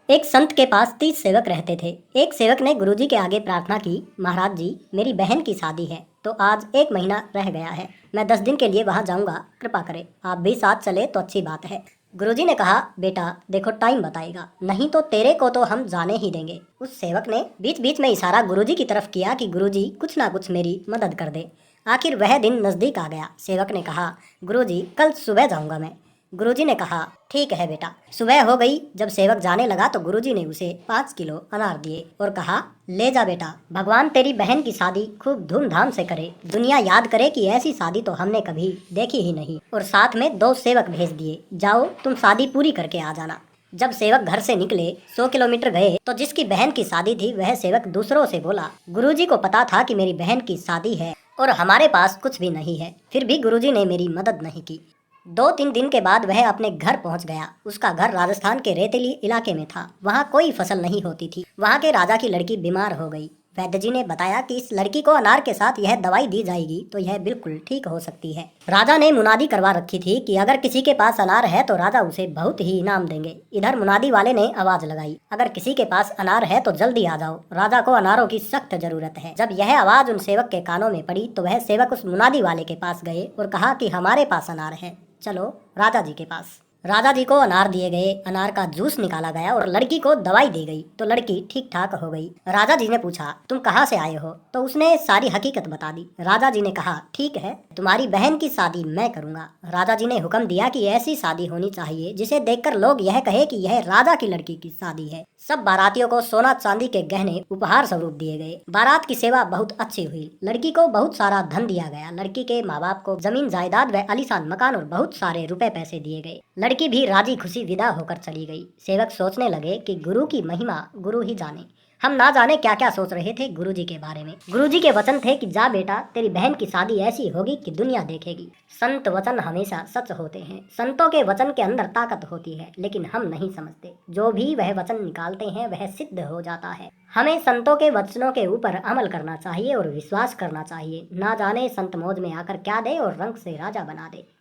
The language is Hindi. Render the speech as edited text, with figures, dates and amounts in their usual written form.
एक संत के पास 30 सेवक रहते थे। एक सेवक ने गुरुजी के आगे प्रार्थना की, महाराज जी, मेरी बहन की शादी है, तो आज 1 महीना रह गया है। मैं 10 दिन के लिए वहाँ जाऊँगा, कृपा करें। आप भी साथ चले तो अच्छी बात है। गुरुजी ने कहा, बेटा देखो टाइम बताएगा, नहीं तो तेरे को तो हम जाने ही देंगे। उस सेवक ने बीच बीच में इशारा गुरुजी की तरफ किया कि गुरुजी कुछ ना कुछ मेरी मदद कर दे। आखिर वह दिन नज़दीक आ गया। सेवक ने कहा, गुरुजी कल सुबह जाऊँगा मैं। गुरुजी ने कहा, ठीक है बेटा। सुबह हो गई। जब सेवक जाने लगा तो गुरुजी ने उसे 5 किलो अनार दिए और कहा, ले जा बेटा, भगवान तेरी बहन की शादी खूब धूमधाम से करे, दुनिया याद करे कि ऐसी शादी तो हमने कभी देखी ही नहीं। और साथ में 2 सेवक भेज दिए, जाओ तुम शादी पूरी करके आ जाना। जब सेवक घर से निकले 100 किलोमीटर गए तो जिसकी बहन की शादी थी वह सेवक दूसरों से बोला, गुरुजी को पता था कि मेरी बहन की शादी है और हमारे पास कुछ भी नहीं है, फिर भी गुरुजी ने मेरी मदद नहीं की। 2-3 दिन के बाद वह अपने घर पहुंच गया। उसका घर राजस्थान के रेतीली इलाके में था। वहाँ कोई फसल नहीं होती थी। वहाँ के राजा की लड़की बीमार हो गई। वैद्य जी ने बताया कि इस लड़की को अनार के साथ यह दवाई दी जाएगी तो यह बिल्कुल ठीक हो सकती है। राजा ने मुनादी करवा रखी थी कि अगर किसी के पास अनार है तो राजा उसे बहुत ही इनाम देंगे। इधर मुनादी वाले ने आवाज लगाई, अगर किसी के पास अनार है तो जल्दी आ जाओ, राजा को अनारों की सख्त जरूरत है। जब यह आवाज उन सेवक के कानों में पड़ी तो वह सेवक उस मुनादी वाले के पास गए और कहा कि हमारे पास अनार है, चलो राजा जी के पास। राजा जी को अनार दिए गए, अनार का जूस निकाला गया और लड़की को दवाई दी गई तो लड़की ठीक ठाक हो गई। राजा जी ने पूछा, तुम कहाँ से आए हो? तो उसने सारी हकीकत बता दी। राजा जी ने कहा, ठीक है, तुम्हारी बहन की शादी मैं करूंगा। राजा जी ने हुक्म दिया कि ऐसी शादी होनी चाहिए जिसे देखकर लोग यह कहे कि यह राजा की लड़की की शादी है। सब बारातियों को सोना चांदी के गहने उपहार स्वरूप दिए गए। बारात की सेवा बहुत अच्छी हुई। लड़की को बहुत सारा धन दिया गया। लड़की के माँ बाप को जमीन जायदाद व आलीशान मकान और बहुत सारे रुपए पैसे दिए गए। लड़की भी राजी खुशी विदा होकर चली गई। सेवक सोचने लगे कि गुरु की महिमा गुरु ही जाने। हम ना जाने क्या क्या सोच रहे थे गुरुजी के बारे में। गुरुजी के वचन थे कि जा बेटा, तेरी बहन की शादी ऐसी होगी कि दुनिया देखेगी। संत वचन हमेशा सच होते हैं। संतों के वचन के अंदर ताकत होती है, लेकिन हम नहीं समझते। जो भी वह वचन निकालते हैं वह सिद्ध हो जाता है। हमें संतों के वचनों के ऊपर अमल करना चाहिए और विश्वास करना चाहिए। ना जाने संत मौज में आकर क्या दे और रंग से राजा बना दे।